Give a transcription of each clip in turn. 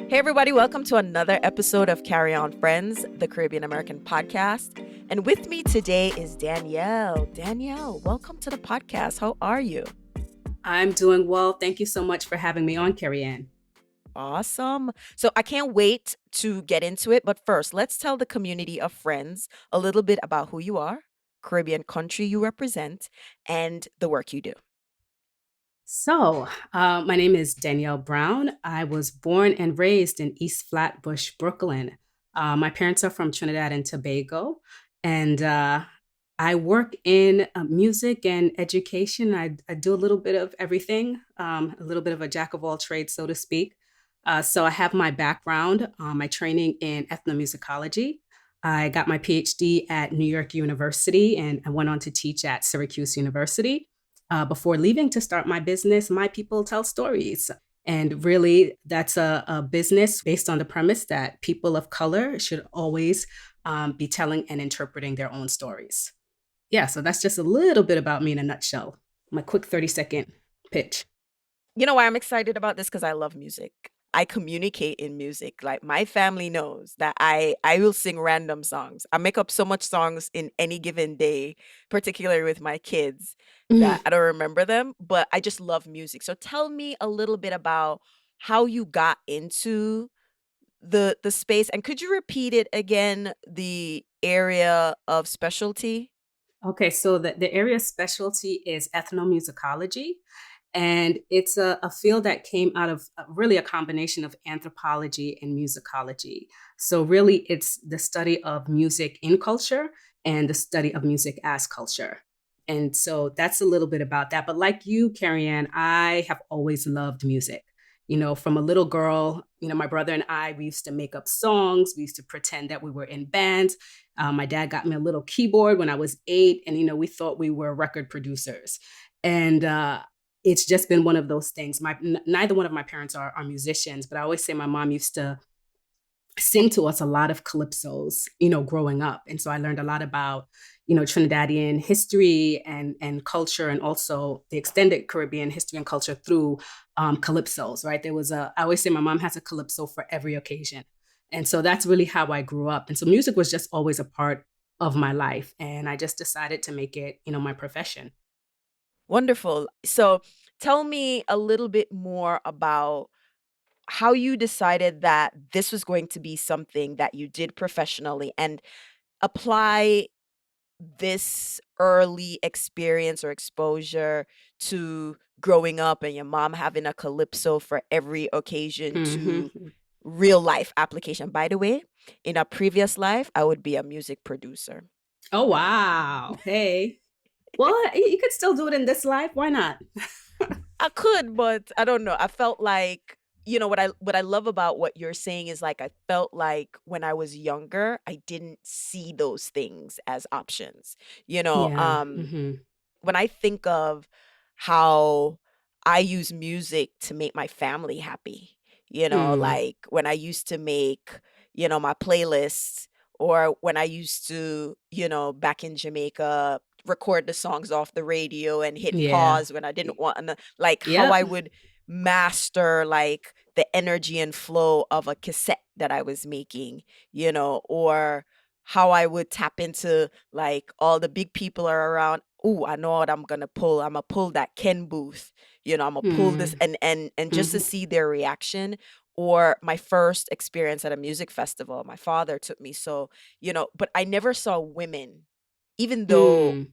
Hey, everybody, welcome to another episode of Carry On Friends, the Caribbean American podcast. And with me today is Danielle. Danielle, welcome to the podcast. How are you? I'm doing well. Thank you so much for having me on, Carrie Ann. Awesome. So I can't wait to get into it. But first, let's tell the community of friends a little bit about who you are, Caribbean country you represent, and the work you do. My name is Danielle Brown. I was born and raised in East Flatbush, Brooklyn. My parents are from Trinidad and Tobago, and I work in music and education. I do a little bit of everything, a little bit of a jack of all trades, so to speak. So I have my background, my training in ethnomusicology. I got my PhD at New York University, and I went on to teach at Syracuse University. Before leaving to start my business, My People Tell Stories. And really, that's a business based on the premise that people of color should always be telling and interpreting their own stories. Yeah, so that's just a little bit about me in a nutshell. My quick 30-second pitch. You know why I'm excited about this? Because I love music. I communicate in music. Like my family knows that I will sing random songs. I make up so much songs in any given day, particularly with my kids, that I don't remember them, but I just love music. So tell me a little bit about how you got into the space, and could you repeat it again, the area of specialty? Okay, so the area specialty is ethnomusicology. And it's a field that came out of really a combination of anthropology and musicology. So, really, it's the study of music in culture and the study of music as culture. And so that's a little bit about that. But like you, Carrie Ann, I have always loved music. You know, from a little girl, my brother and I, we used to make up songs. We used to pretend that we were in bands. My dad got me a little keyboard when I was 8, and, we thought we were record producers. And it's just been one of those things. Neither one of my parents are musicians, but I always say my mom used to sing to us a lot of calypsos, growing up. And so I learned a lot about, Trinidadian history and culture, and also the extended Caribbean history and culture through calypsos, right? I always say my mom has a calypso for every occasion. And so that's really how I grew up. And so music was just always a part of my life. And I just decided to make it, my profession. Wonderful. So tell me a little bit more about how you decided that this was going to be something that you did professionally, and apply this early experience or exposure to growing up and your mom having a calypso for every occasion to Mhm. real life application. By the way, in a previous life, I would be a music producer. Oh, wow. Hey. Well, you could still do it in this life. Why not? I could, but I don't know. I felt like, what I love about what you're saying is, like, I felt like when I was younger, I didn't see those things as options. You know, Yeah. um when I think of how I use music to make my family happy, Mm. like when I used to make, my playlists, or when I used to, back in Jamaica, record the songs off the radio and hit Yeah. pause when I didn't want to, like how Yep. I would master like the energy and flow of a cassette that I was making, or how I would tap into like all the big people are around. Oh, I know what I'm gonna pull. I'm gonna pull that Ken Booth. I'm gonna pull this, Mm. and just to Mhm. see their reaction. Or my first experience at a music festival, my father took me. So, but I never saw women, even though, Mm.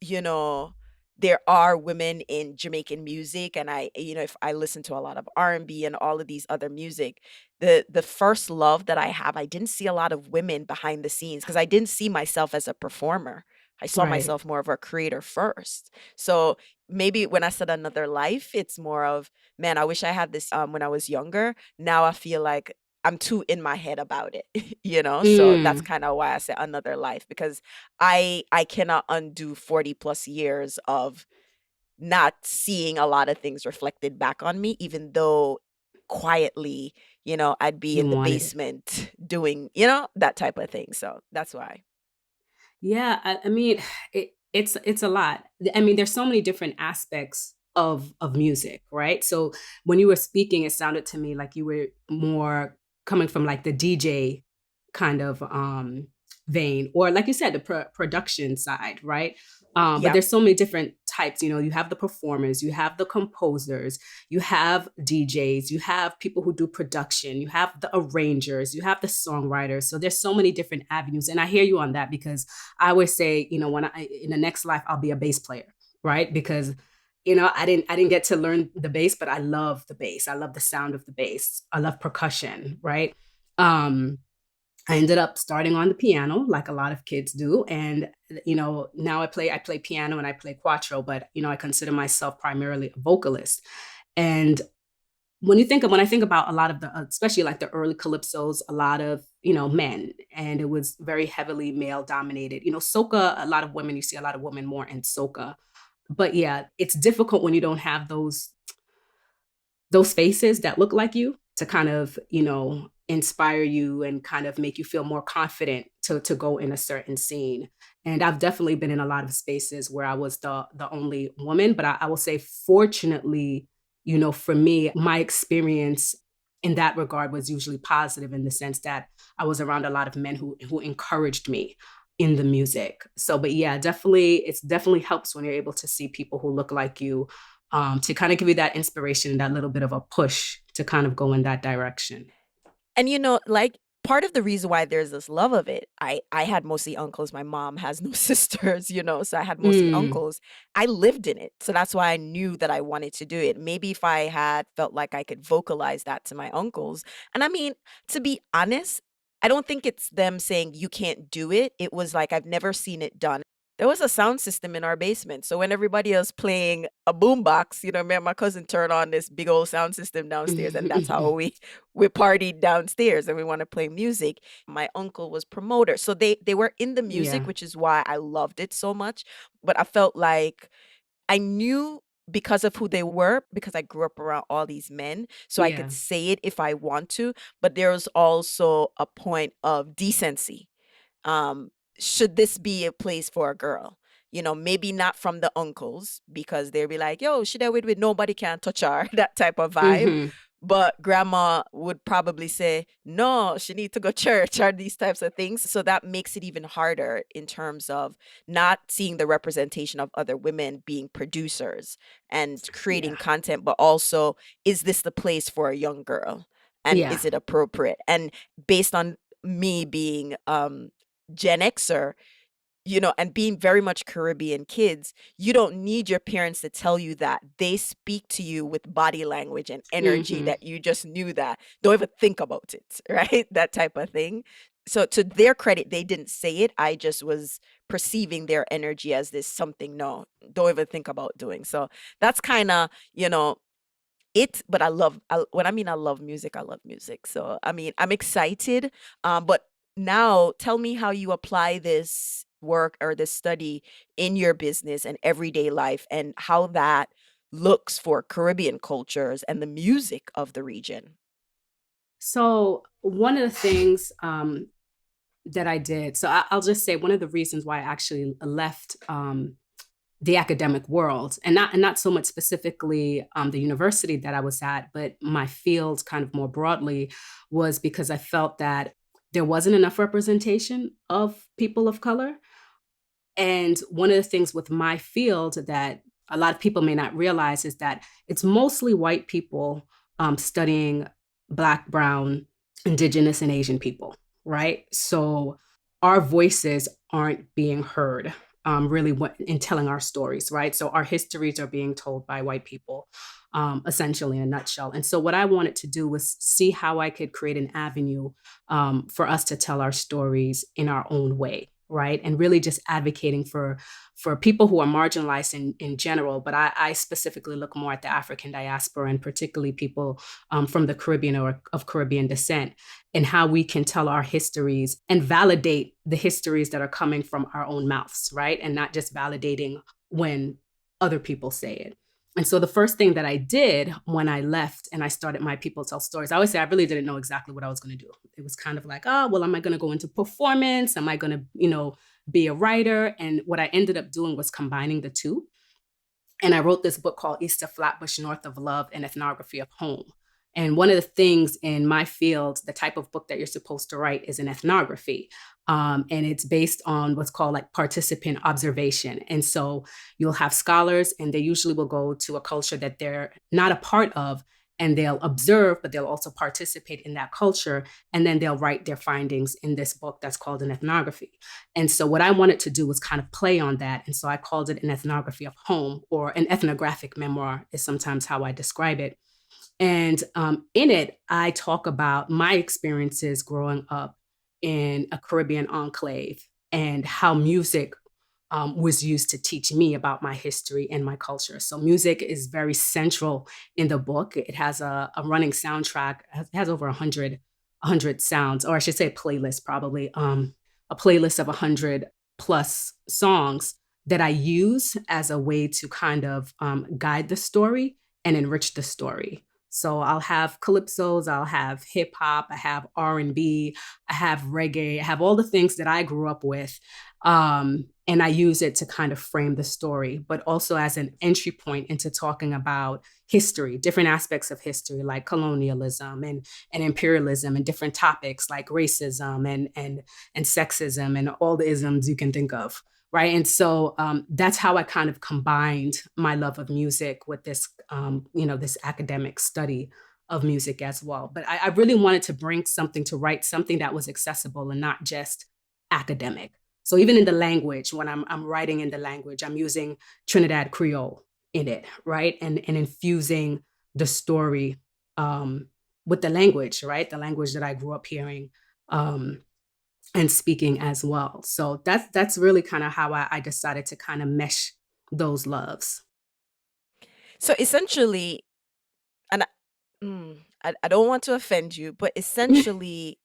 you know, there are women in Jamaican music, and if I listen to a lot of R&B and all of these other music, the first love that I have, I didn't see a lot of women behind the scenes because I didn't see myself as a performer. I saw Right. myself more of a creator first. So maybe when I said another life, it's more of, man, I wish I had this when I was younger. Now I feel like I'm too in my head about it, So that's Mm. kind of why I say another life, because I cannot undo 40 plus years of not seeing a lot of things reflected back on me, even though quietly, I'd be You in the wanted it. basement doing, that type of thing. So that's why. Yeah. I mean, it's a lot. I mean, there's so many different aspects of music, right? So when you were speaking, it sounded to me like you were more coming from like the DJ kind of vein, or like you said, the production side, right? But Yeah. there's so many different types. You know, you have the performers, you have the composers, you have DJs, you have people who do production, you have the arrangers, you have the songwriters. So there's so many different avenues, and I hear you on that because I always say, you know, when I in the next life I'll be a bass player, right? Because you know, I didn't get to learn the bass, but I love the bass. I love the sound of the bass. I love percussion, right? Um, I ended up starting on the piano, like a lot of kids do, and you know, now I play piano and I play quattro, but you know, I consider myself primarily a vocalist. And when I think about a lot of the, especially like the early calypsos, a lot of you know men, and it was very heavily male dominated. You know, soca, a lot of women. You see a lot of women more in soca, but yeah, it's difficult when you don't have those faces that look like you to kind of, you know, inspire you and kind of make you feel more confident to go in a certain scene. And I've definitely been in a lot of spaces where I was the only woman, but I will say fortunately, you know, for me, my experience in that regard was usually positive in the sense that I was around a lot of men who encouraged me in the music. So, but yeah, definitely, it's definitely helps when you're able to see people who look like you, to kind of give you that inspiration and that little bit of a push to kind of go in that direction. And like part of the reason why there's this love of it, I had mostly uncles. My mom has no sisters, so I had mostly Mm, uncles. I lived in it. So that's why I knew that I wanted to do it. Maybe if I had felt like I could vocalize that to my uncles. And I mean, to be honest, I don't think it's them saying you can't do it. It was like I've never seen it done. There was a sound system in our basement. So when everybody else playing a boombox, me and my cousin turn on this big old sound system downstairs, and that's how we partied downstairs and we want to play music. My uncle was promoter. So they were in the music, yeah, which is why I loved it so much. But I felt like I knew because of who they were, because I grew up around all these men, so I could yeah, say it if I want to, but there was also a point of decency. um should this be a place for a girl? Maybe not from the uncles, because they'd be like, yo, she there with nobody can touch her, that type of vibe. hmm, But grandma would probably say no, she need to go church, or these types of things. So that makes it even harder in terms of not seeing the representation of other women being producers and creating yeah, content, but also, is this the place for a young girl, and yeah, is it appropriate? And based on me being Gen Xer, and being very much Caribbean kids, you don't need your parents to tell you that. They speak to you with body language and energy hmm, that you just knew that. Don't even think about it, right? That type of thing. So to their credit, they didn't say it. I just was perceiving their energy as this something, no, don't even think about doing. So that's kind of, it. But when I mean I love music, I love music. So I mean, I'm excited. But now tell me how you apply this work or this study in your business and everyday life, and how that looks for Caribbean cultures and the music of the region. So one of the things that I did, so I'll just say one of the reasons why I actually left the academic world, and not so much specifically the university that I was at, but my field kind of more broadly, was because I felt that there wasn't enough representation of people of color. And one of the things with my field that a lot of people may not realize is that it's mostly white people studying Black, Brown, Indigenous, and Asian people, right? So our voices aren't being heard, really in telling our stories, right? So our histories are being told by white people, essentially in a nutshell. And so what I wanted to do was see how I could create an avenue for us to tell our stories in our own way, right? And really just advocating for people who are marginalized in general, but I specifically look more at the African diaspora, and particularly people from the Caribbean or of Caribbean descent, and how we can tell our histories and validate the histories that are coming from our own mouths, right? And not just validating when other people say it. And so the first thing that I did when I left and I started my People Tell Stories, I always say I really didn't know exactly what I was going to do. It was kind of like, oh, well, am I going to go into performance? Am I going to, be a writer? And what I ended up doing was combining the two. And I wrote this book called East of Flatbush, North of Love, An Ethnography of Home. And one of the things in my field, the type of book that you're supposed to write is an ethnography. And it's based on what's called like participant observation. And so you'll have scholars, and they usually will go to a culture that they're not a part of, and they'll observe, but they'll also participate in that culture. And then they'll write their findings in this book that's called an ethnography. And so what I wanted to do was kind of play on that. And so I called it an ethnography of home, or an ethnographic memoir is sometimes how I describe it. And in it, I talk about my experiences growing up in a Caribbean enclave and how music was used to teach me about my history and my culture. So music is very central in the book. It has a running soundtrack. It has over 100 sounds, or I should say a playlist, probably a playlist of 100 plus songs that I use as a way to kind of guide the story and enrich the story. So I'll have calypsos, I'll have hip hop, I have R&B, I have reggae, I have all the things that I grew up with. And I use it to kind of frame the story, but also as an entry point into talking about history, different aspects of history, like colonialism and imperialism, and different topics like racism and sexism and all the isms you can think of. Right. And so that's how I kind of combined my love of music with this, this academic study of music as well. But I really wanted to bring something, to write something that was accessible and not just academic. So even in the language, when I'm writing in the language, I'm using Trinidad Creole in it, right? And infusing the story with the language, right? The language that I grew up hearing and speaking as well. So that's really kind of how I decided to kind of mesh those loves. So essentially, and I don't want to offend you, but essentially,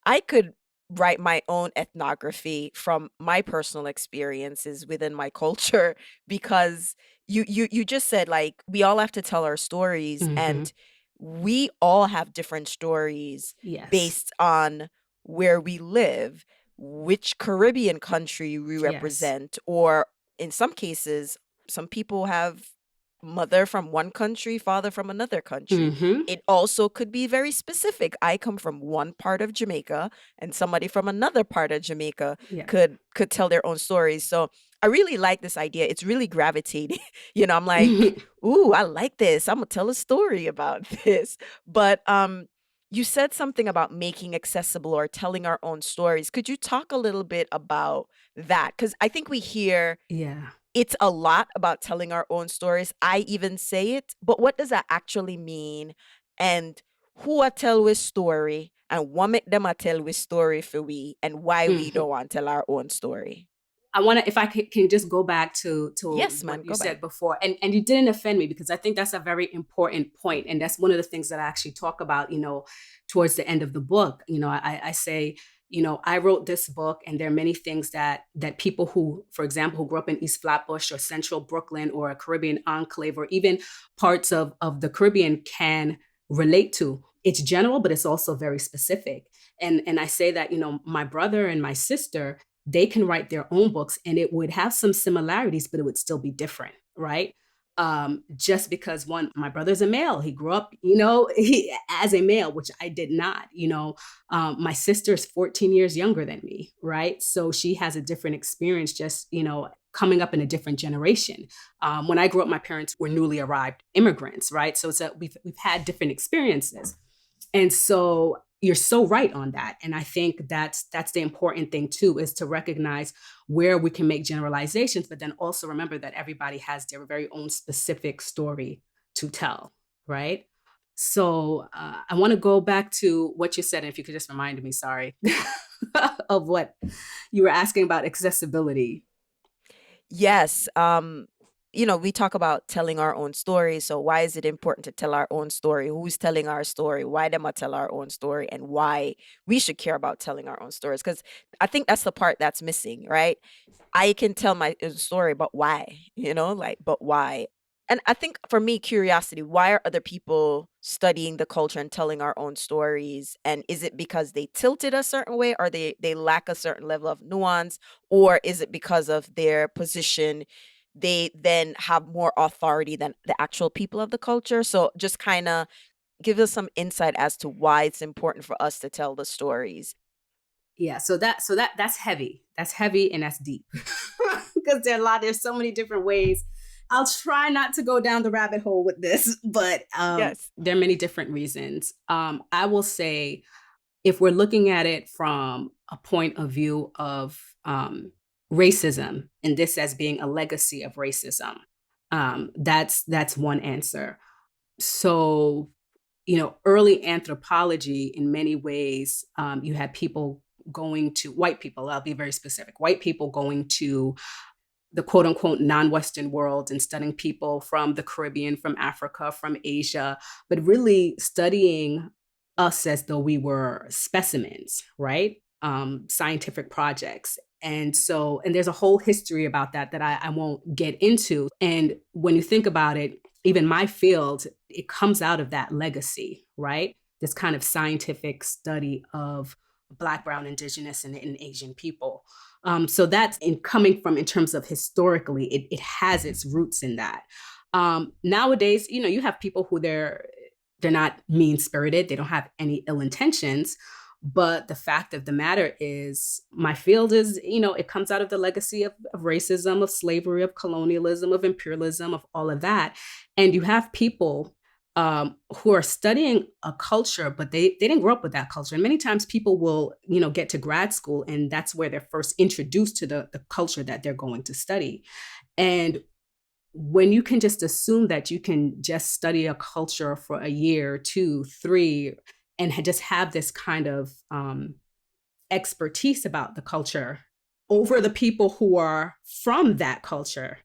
I could write my own ethnography from my personal experiences within my culture because you just said like we all have to tell our stories, Hmm. and we all have different stories Yes. based on where we live, which Caribbean country we Yes. represent, or in some cases, some people have mother from one country, father from another country. Hmm. It also could be very specific. I come from one part of Jamaica, and somebody from another part of Jamaica Yeah. could tell their own stories. So I really like this idea. It's really gravitating. I'm like, "Ooh, I like this. I'm gonna tell a story about this." But you said something about making accessible or telling our own stories. Could you talk a little bit about that? Because I think we hear Yeah. it's a lot about telling our own stories. I even say it, but what does that actually mean? And who a tell we story, and what make them a tell we story for we, and why we Hmm. don't want to tell our own story? I want to, if I can just go back to Yes, man, what you go back. said before, and you didn't offend me, because I think that's a very important point, and that's one of the things that I actually talk about. Towards the end of the book, I say, I wrote this book, and there are many things that people who, for example, who grew up in East Flatbush or Central Brooklyn or a Caribbean enclave, or even parts of the Caribbean, can relate to. It's general, but it's also very specific. And I say that, my brother and my sister, they can write their own books, and it would have some similarities, but it would still be different, right? Just because, one, my brother's a male, he grew up, as a male, which I did not. My sister's 14 years younger than me, right? So she has a different experience, just coming up in a different generation. When I grew up, my parents were newly arrived immigrants, right? So we've had different experiences. And so you're so right on that. And I think that's the important thing too, is to recognize where we can make generalizations, but then also remember that everybody has their very own specific story to tell, right? So I want to go back to what you said, and if you could just remind me, sorry, of what you were asking about accessibility. Yes. We talk about telling our own story. So why is it important to tell our own story? Who's telling our story? Why them I tell our own story, and why we should care about telling our own stories? Because I think that's the part that's missing, right? I can tell my own story, but why? Like, but why? And I think for me, curiosity, why are other people studying the culture and telling our own stories? And is it because they tilted a certain way, or they lack a certain level of nuance, or is it because of their position they then have more authority than the actual people of the culture. So just kind of give us some insight as to why it's important for us to tell the stories. Yeah, that's heavy. That's heavy and that's deep. Because there's so many different ways. I'll try not to go down the rabbit hole with this, but Yes. there are many different reasons. I will say, if we're looking at it from a point of view of racism, and this as being a legacy of racism, that's one answer. So, early anthropology, in many ways, you had people going to white people. I'll be very specific. White people going to the quote unquote non-Western world and studying people from the Caribbean, from Africa, from Asia, but really studying us as though we were specimens, right? Scientific projects. And there's a whole history about that I won't get into. And when you think about it, even my field, it comes out of that legacy, right? This kind of scientific study of Black, Brown, Indigenous, and Asian people. So that's in coming from in terms of historically, it has its roots in that. Nowadays, you have people who they're not mean spirited, they don't have any ill intentions. But the fact of the matter is, my field is, it comes out of the legacy of racism, of slavery, of colonialism, of imperialism, of all of that. And you have people who are studying a culture, but they didn't grow up with that culture. And many times people will, get to grad school, and that's where they're first introduced to the culture that they're going to study. And when you can just assume that you can just study a culture for a year, two, three, and just have this kind of expertise about the culture over the people who are from that culture,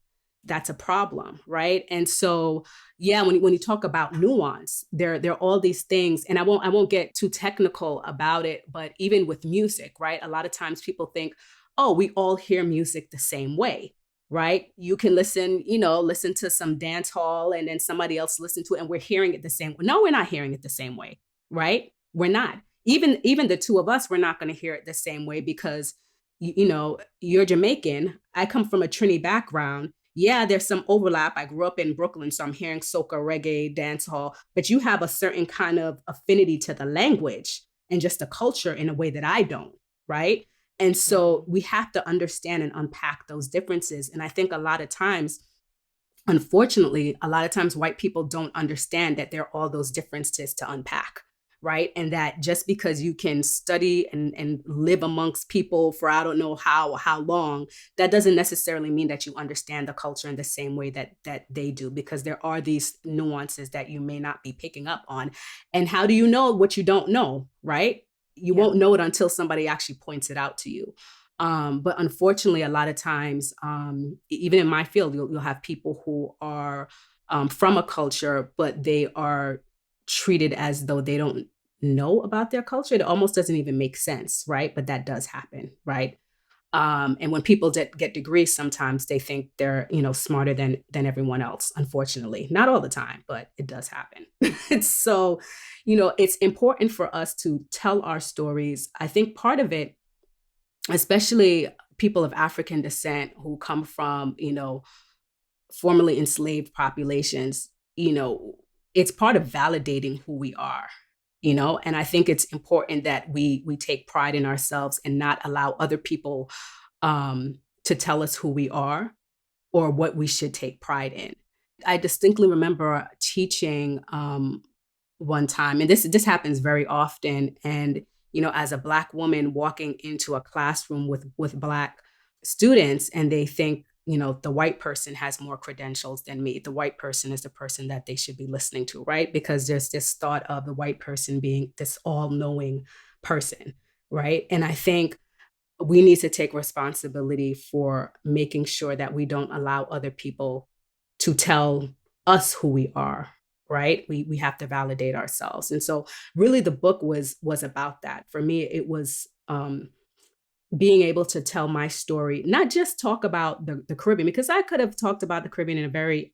that's a problem, right? And so, yeah, when you talk about nuance, there are all these things, and I won't get too technical about it, but even with music, right? A lot of times people think, oh, we all hear music the same way, right? You can listen to some dance hall, and then somebody else listen to it, and we're hearing it the same way. No, we're not hearing it the same way, right? We're not. Even the two of us, we're not going to hear it the same way, because you're Jamaican. I come from a Trini background. Yeah, there's some overlap. I grew up in Brooklyn, so I'm hearing soca, reggae, dancehall, but you have a certain kind of affinity to the language and just the culture in a way that I don't, right? And so Mhm. we have to understand and unpack those differences. And I think a lot of times, unfortunately, a lot of times white people don't understand that there are all those differences to unpack, right? And that just because you can study and live amongst people for I don't know how long, that doesn't necessarily mean that you understand the culture in the same way that they do, because there are these nuances that you may not be picking up on. And how do you know what you don't know, right? You Yeah. won't know it until somebody actually points it out to you. But unfortunately, a lot of times, even in my field, you'll have people who are from a culture, but they are treated as though they don't know about their culture. It almost doesn't even make sense, right? But that does happen, right? And when people get degrees, sometimes they think they're smarter than everyone else. Unfortunately, not all the time, but it does happen. So, it's important for us to tell our stories. I think part of it, especially people of African descent who come from, formerly enslaved populations, it's part of validating who we are, and I think it's important that we take pride in ourselves and not allow other people to tell us who we are or what we should take pride in. I distinctly remember teaching one time, and this happens very often. And as a Black woman walking into a classroom with Black students, and they think the white person has more credentials than me. The white person is the person that they should be listening to, right? Because there's this thought of the white person being this all-knowing person, right? And I think we need to take responsibility for making sure that we don't allow other people to tell us who we are, right? We have to validate ourselves. And so really the book was about that. For me, it was being able to tell my story, not just talk about the Caribbean, because I could have talked about the Caribbean in a very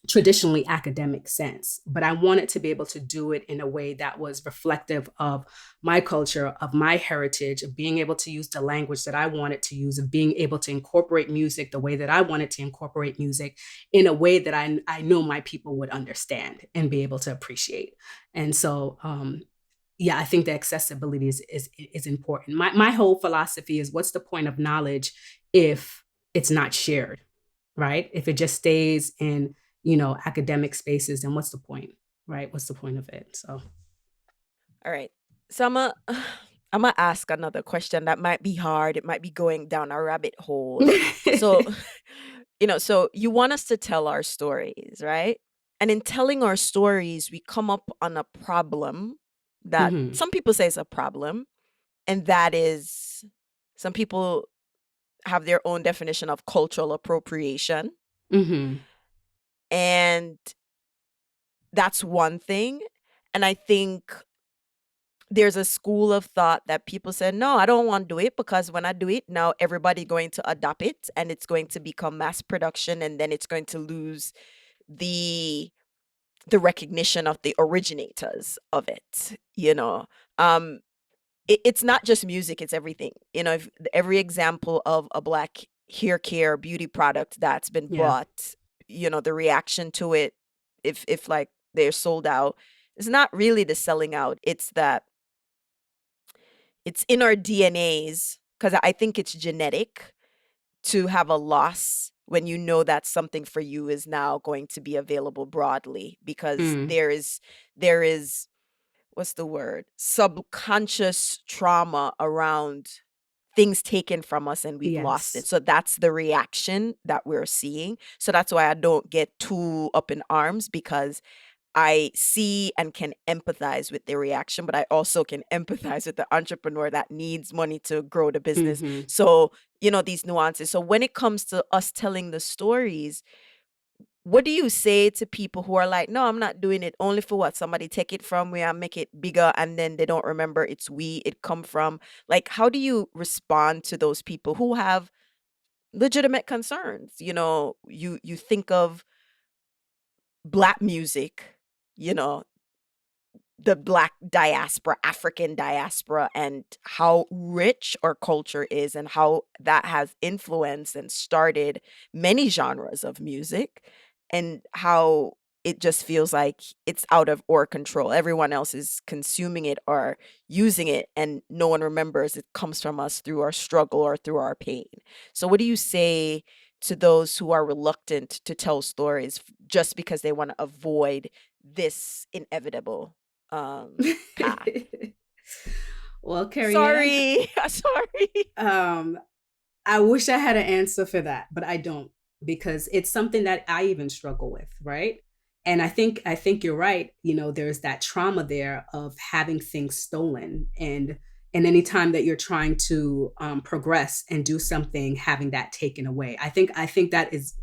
traditionally academic sense, but I wanted to be able to do it in a way that was reflective of my culture, of my heritage, of being able to use the language that I wanted to use, of being able to incorporate music the way that I wanted to incorporate music in a way that I know my people would understand and be able to appreciate. And so, yeah, I think the accessibility is important. My whole philosophy is, what's the point of knowledge if it's not shared, right? If it just stays in, academic spaces, then what's the point, right? What's the point of it? So, All right. So I'm gonna ask another question that might be hard. It might be going down a rabbit hole. So, so you want us to tell our stories, right? And in telling our stories, we come up on a problem that hmm some people say is a problem, and that is some people have their own definition of cultural appropriation. hmm And that's one thing. And I think there's a school of thought that people say, no, I don't want to do it because when I do it, now everybody going to adopt it and it's going to become mass production and then it's going to lose the the recognition of the originators of it, Um, it's not just music, it's everything. If every example of a black hair care beauty product that's been yeah. bought, the reaction to it, if like they're sold out, it's not really the selling out. It's that it's in our DNAs because I think it's genetic to have a loss when you know that something for you is now going to be available broadly because Mm, there is what's the word, subconscious trauma around things taken from us and we've lost it. yes. So that's the reaction that we're seeing. So that's why I don't get too up in arms because I see and can empathize with their reaction, but I also can empathize with the entrepreneur that needs money to grow the business. hmm So, these nuances. So when it comes to us telling the stories, what do you say to people who are like, no, I'm not doing it only for what somebody take it from me and make it bigger and then they don't remember it's we it come from? Like, how do you respond to those people who have legitimate concerns? You think of black music, you know, the black diaspora, African diaspora, and how rich our culture is and how that has influenced and started many genres of music, and how it just feels like it's out of our control. Everyone else is consuming it or using it, and no one remembers it comes from us through our struggle or through our pain. So, what do you say to those who are reluctant to tell stories just because they want to avoid this inevitable path? Well, Carrie Ann, Sorry. Sorry. um, I wish I had an answer for that, but I don't, because it's something that I even struggle with, right? And I think you're right. There's that trauma there of having things stolen, and anytime that you're trying to progress and do something, having that taken away. I think that is,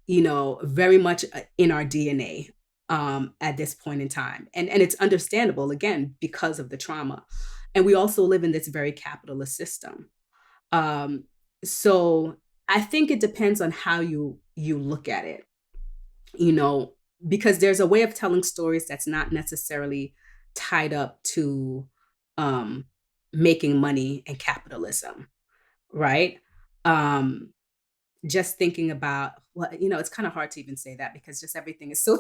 very much in our DNA at this point in time, and it's understandable again because of the trauma, and we also live in this very capitalist system. Um, so I think it depends on how you look at it, you know, because there's a way of telling stories that's not necessarily tied up to um, making money and capitalism, right? Um, just thinking about, well, it's kind of hard to even say that because just everything is so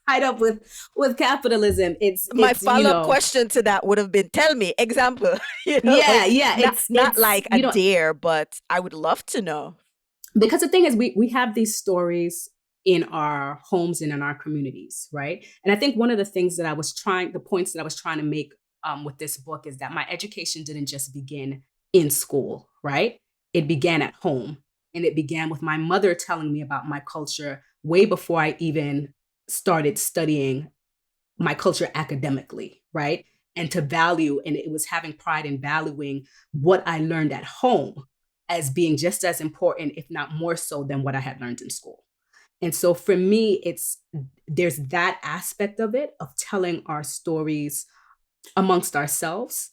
tied up with capitalism. It's My it's follow-up question to that would have been, tell me, example, yeah, like yeah, not it's like a dare, but I would love to know. because the thing is, we have these stories in our homes and in our communities, right? And I think one of the points that I was trying to make with this book is that my education didn't just begin in school, right? It began at home, and it began with my mother telling me about my culture way before I even started studying my culture academically, right? And to value, and it was having pride in valuing what I learned at home as being just as important, if not more so, than what I had learned in school. And so for me, there's that aspect of it, of telling our stories amongst ourselves,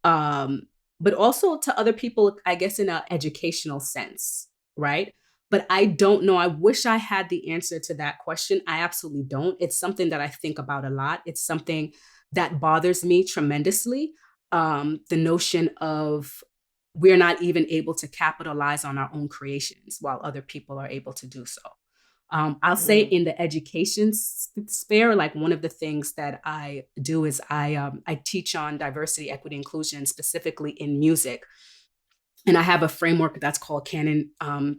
um, but also to other people, I guess, in an educational sense, right? But I don't know. I wish I had the answer to that question. I absolutely don't. It's something that I think about a lot. It's something that bothers me tremendously. The notion of we're not even able to capitalize on our own creations while other people are able to do so. I'll say Mm, in the education sphere, like one of the things that I do is I teach on diversity, equity, inclusion, specifically in music, and I have a framework that's called Canon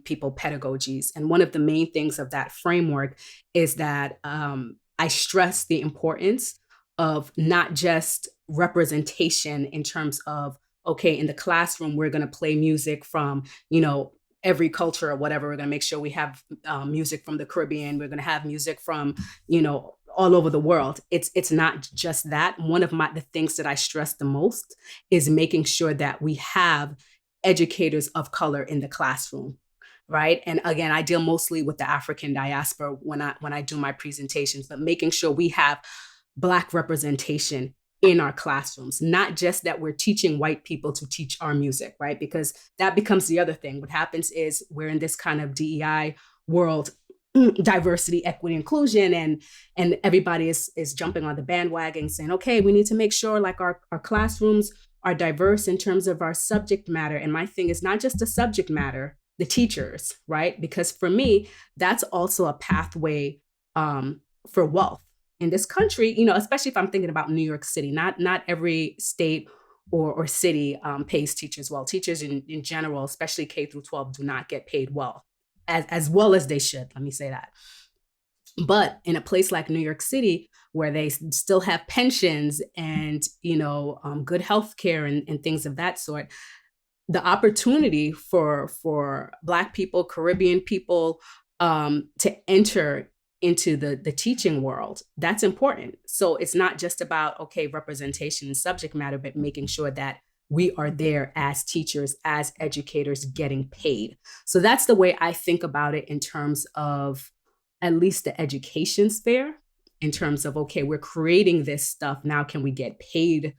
People Pedagogies. And one of the main things of that framework is that I stress the importance of not just representation in terms of, okay, in the classroom, we're going to play music from, every culture or whatever. We're going to make sure we have music from the Caribbean. We're going to have music from, all over the world. It's not just that. One of the things that I stress the most is making sure that we have educators of color in the classroom, right? And again, I deal mostly with the African diaspora when I do my presentations, but making sure we have Black representation in our classrooms, not just that we're teaching white people to teach our music, right? Because that becomes the other thing. What happens is we're in this kind of DEI world, diversity, equity, inclusion, and everybody is jumping on the bandwagon saying, okay, we need to make sure like our classrooms are diverse in terms of our subject matter. And my thing is not just the subject matter, the teachers, right? Because for me, that's also a pathway for wealth in this country, especially if I'm thinking about New York City. Not every state or city pays teachers well. Teachers in general, especially K through 12, do not get paid well, as well as they should. Let me say that. But in a place like New York City, where they still have pensions and good health care and things of that sort, the opportunity for Black people, Caribbean people, to enter into the teaching world, that's important. So it's not just about, okay, representation and subject matter, but making sure that we are there as teachers, as educators, getting paid. So that's the way I think about it in terms of at least the education sphere, in terms of, okay, we're creating this stuff. Now, can we get paid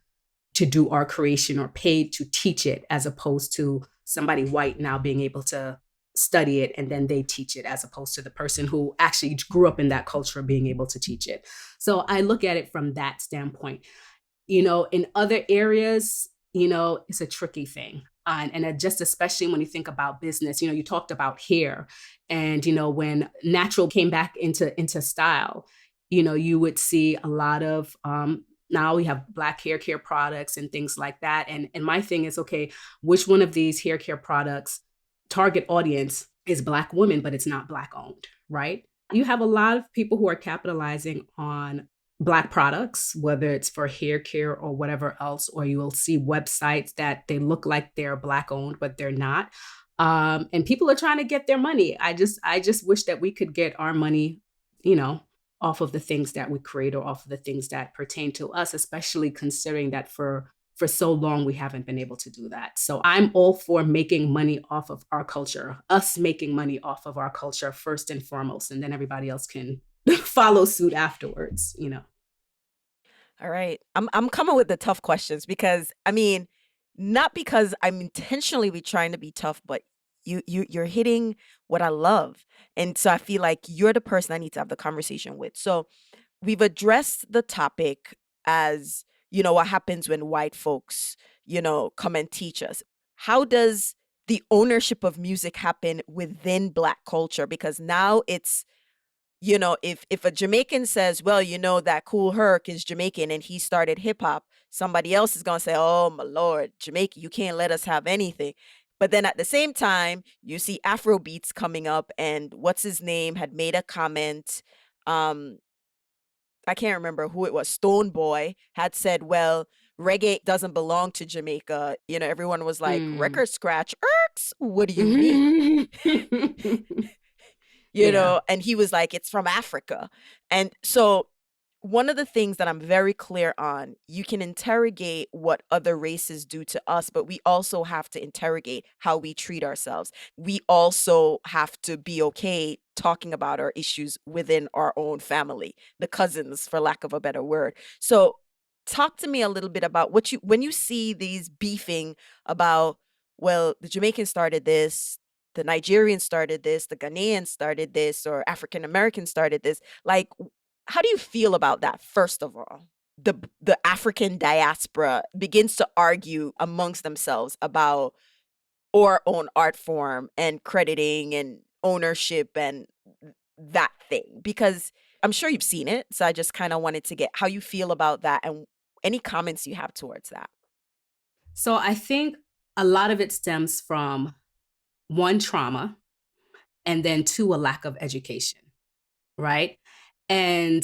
to do our creation or paid to teach it, as opposed to somebody white now being able to study it and then they teach it, as opposed to the person who actually grew up in that culture being able to teach it. So I look at it from that standpoint. In other areas, it's a tricky thing. And just especially when you think about business, you talked about hair, and when natural came back into style, you would see a lot of now we have Black hair care products and things like that. And my thing is, okay, which one of these hair care products target audience is Black women, but it's not Black owned, right? You have a lot of people who are capitalizing on Black products, whether it's for hair care or whatever else, or you will see websites that they look like they're Black owned, but they're not. And people are trying to get their money. I just wish that we could get our money, you know, off of the things that we create or off of the things that pertain to us, especially considering that for so long we haven't been able to do that. So I'm all for making money off of our culture, us making money off of our culture first and foremost, and then everybody else can follow suit afterwards. all right. I'm coming with the tough questions because I mean, not because I'm intentionally be trying to be tough, but you're hitting what I love. And so I feel like you're the person I need to have the conversation with. So we've addressed the topic as, what happens when white folks, come and teach us. How does the ownership of music happen within Black culture? Because now it's, if a Jamaican says, well, that Cool Herc is Jamaican and he started hip hop, somebody else is going to say, oh my Lord, Jamaica, you can't let us have anything. But then at the same time, you see Afro beats coming up, and what's his name had made a comment. I can't remember who it was. Stone Boy had said, well, reggae doesn't belong to Jamaica. Everyone was like, Mm. record scratch, irks. What do you mean? Yeah. And he was like, it's from Africa. And so one of the things that I'm very clear on, you can interrogate what other races do to us, but we also have to interrogate how we treat ourselves. We also have to be okay talking about our issues within our own family, the cousins, for lack of a better word. So talk to me a little bit about when you see these beefing about, well, the Jamaicans started this, the Nigerians started this, the Ghanaians started this, or African Americans started this. Like, how do you feel about that, first of all? The African diaspora begins to argue amongst themselves about our own art form and crediting and ownership and that thing, because I'm sure you've seen it. So I just kind of wanted to get how you feel about that and any comments you have towards that. So I think a lot of it stems from one, trauma, and then two, a lack of education, right? And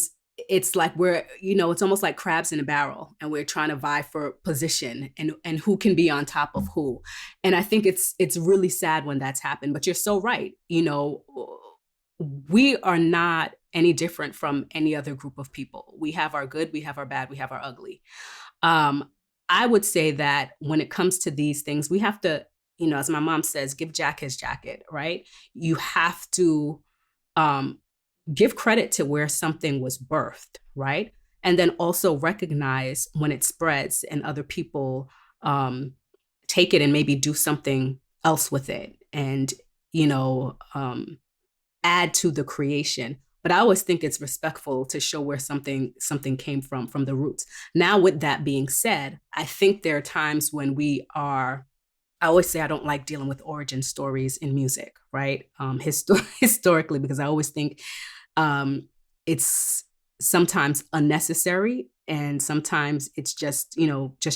it's like it's almost like crabs in a barrel, and we're trying to vie for position and who can be on top of who. And I think it's really sad when that's happened. But you're so right. We are not any different from any other group of people. We have our good, we have our bad, we have our ugly. Um, I would say that when it comes to these things, we have to, as my mom says, give Jack his jacket, right? You have to um, give credit to where something was birthed, right? And then also recognize when it spreads and other people take it and maybe do something else with it, and you know um, add to the creation. But I always think it's respectful to show where something came from the roots. Now, with that being said, I think there are times when I always say I don't like dealing with origin stories in music, right? Historically, because I always think it's sometimes unnecessary, and sometimes it's just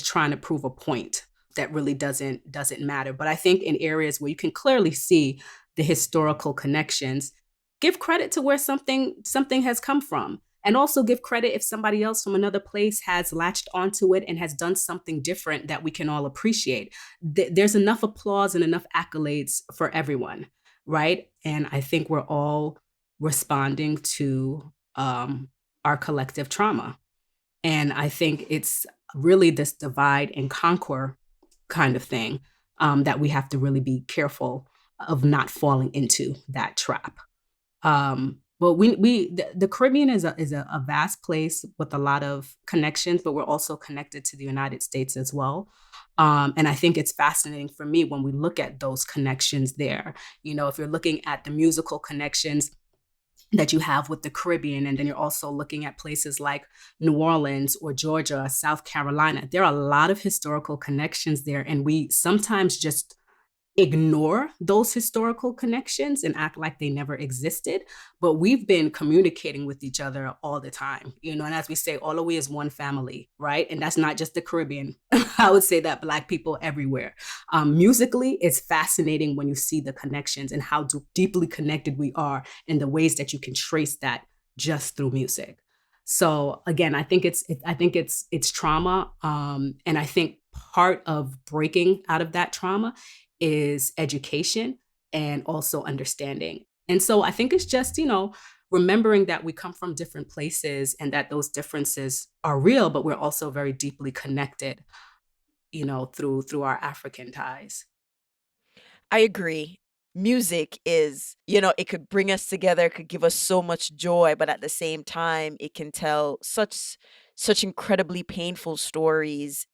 trying to prove a point that really doesn't matter. But I think in areas where you can clearly see the historical connections, give credit to where something has come from, and also give credit if somebody else from another place has latched onto it and has done something different that we can all appreciate. There's enough applause and enough accolades for everyone, right? And I think we're all responding to our collective trauma. And I think it's really this divide and conquer kind of thing, that we have to really be careful of not falling into that trap. But the Caribbean is a vast place with a lot of connections, but we're also connected to the United States as well. And I think it's fascinating for me when we look at those connections there. If you're looking at the musical connections that you have with the Caribbean, and then you're also looking at places like New Orleans or Georgia, South Carolina, there are a lot of historical connections there. And we sometimes just ignore those historical connections and act like they never existed. But we've been communicating with each other all the time, and as we say, all we is one family, right? And that's not just the Caribbean. I would say that Black people everywhere. Musically, it's fascinating when you see the connections and how deeply connected we are, and the ways that you can trace that just through music. So again, I think it's trauma, and I think part of breaking out of that trauma is education and also understanding. And so I think it's just, remembering that we come from different places and that those differences are real, but we're also very deeply connected, through our African ties. I agree. Music is, it could bring us together, it could give us so much joy, but at the same time, it can tell such incredibly painful stories.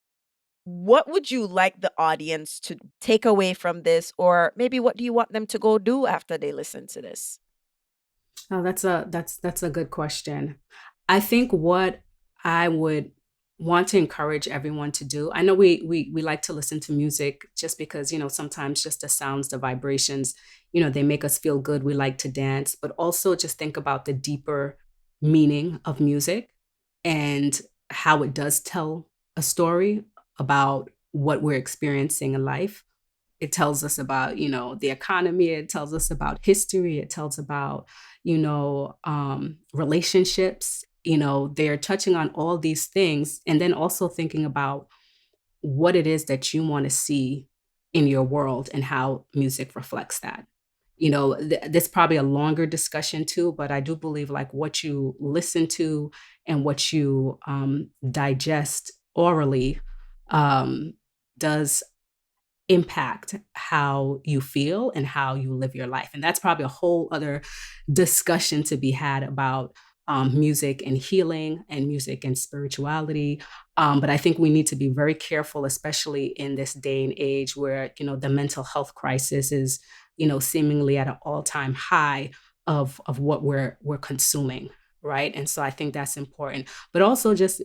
What would you like the audience to take away from this, or maybe what do you want them to go do after they listen to this? Oh, that's a good question. I think what I would want to encourage everyone to do. I know we like to listen to music just because, sometimes just the sounds, the vibrations, they make us feel good. We like to dance, but also just think about the deeper meaning of music and how it does tell a story about what we're experiencing in life. It tells us about the economy, it tells us about history, it tells about relationships. They're touching on all these things, and then also thinking about what it is that you want to see in your world and how music reflects that. This probably a longer discussion too, but I do believe like what you listen to and what you digest orally um, does impact how you feel and how you live your life. And that's probably a whole other discussion to be had about music and healing and music and spirituality. But I think we need to be very careful, especially in this day and age where, the mental health crisis is seemingly at an all-time high of what we're consuming, right? And so I think that's important. But also just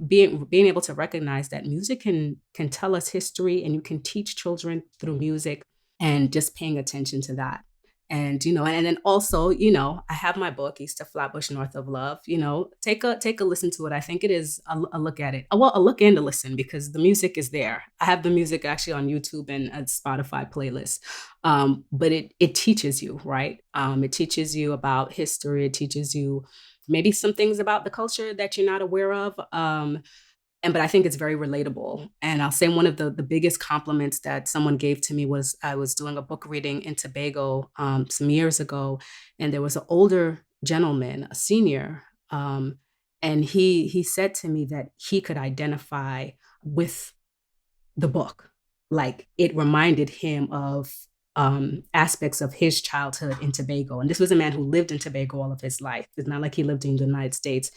being able to recognize that music can tell us history, and you can teach children through music, and just paying attention to that. And and then also, I have my book, East of Flatbush, North of Love. Take a listen to it. I think it is a look at it. Well, a look and a listen, because the music is there. I have the music actually on YouTube and a Spotify playlist. But it teaches you, right? It teaches you about history. It teaches you maybe some things about the culture that you're not aware of. And but I think it's very relatable. And I'll say one of the biggest compliments that someone gave to me was, I was doing a book reading in Tobago some years ago, and there was an older gentleman, a senior, and he said to me that he could identify with the book. Like, it reminded him of aspects of his childhood in Tobago. And this was a man who lived in Tobago all of his life. It's not like he lived in the United States.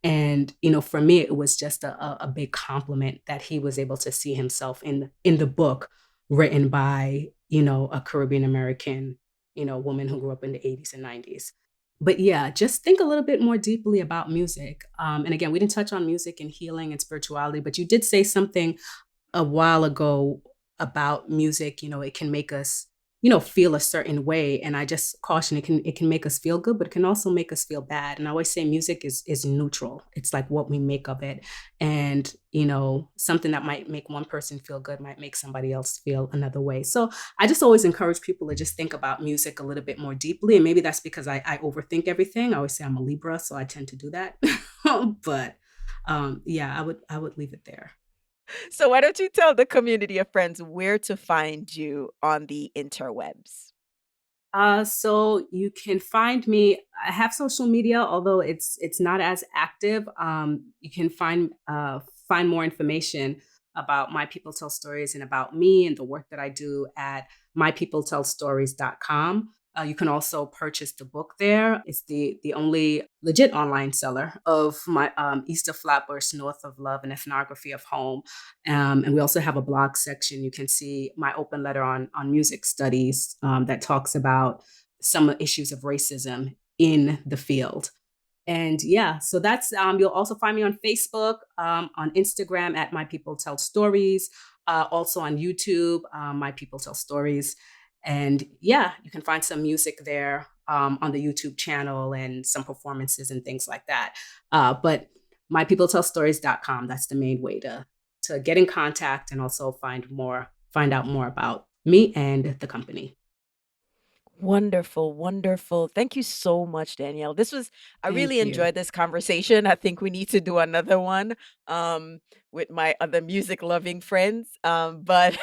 And for me, it was just a big compliment that he was able to see himself in the book written by a Caribbean American woman who grew up in the 80s and 90s. But yeah, just think a little bit more deeply about music. And again, we didn't touch on music and healing and spirituality, but you did say something a while ago about music. It can make us feel a certain way, and I just caution, it can make us feel good, but it can also make us feel bad. And I always say music is neutral. It's like what we make of it. And something that might make one person feel good might make somebody else feel another way. So I just always encourage people to just think about music a little bit more deeply. And maybe that's because I overthink everything. I always say I'm a Libra, so I tend to do that. But yeah, I would leave it there. So why don't you tell the community of friends where to find you on the interwebs? So you can find me. I have social media, although it's not as active. You can find more information about My People Tell Stories and about me and the work that I do at mypeopletellstories.com. You can also purchase the book there. It's the only legit online seller of my East of Flatbush, North of Love, an ethnography of home. And we also have a blog section. You can see my open letter on music studies that talks about some issues of racism in the field. And yeah, so that's you'll also find me on Facebook, on Instagram at My People Tell Stories, also on YouTube, My People Tell Stories. And yeah, you can find some music there on the YouTube channel, and some performances and things like that. But mypeopletellstories.com, that's the main way to get in contact, and also find out more about me and the company. Wonderful, wonderful. Thank you so much, Danielle. I really Thank you. enjoyed this conversation. I think we need to do another one um, with my other music loving friends. But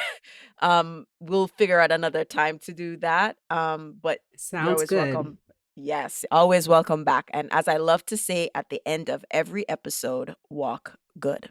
we'll figure out another time to do that. But you're Sounds always good. welcome. Yes, always welcome back. And as I love to say at the end of every episode, walk good.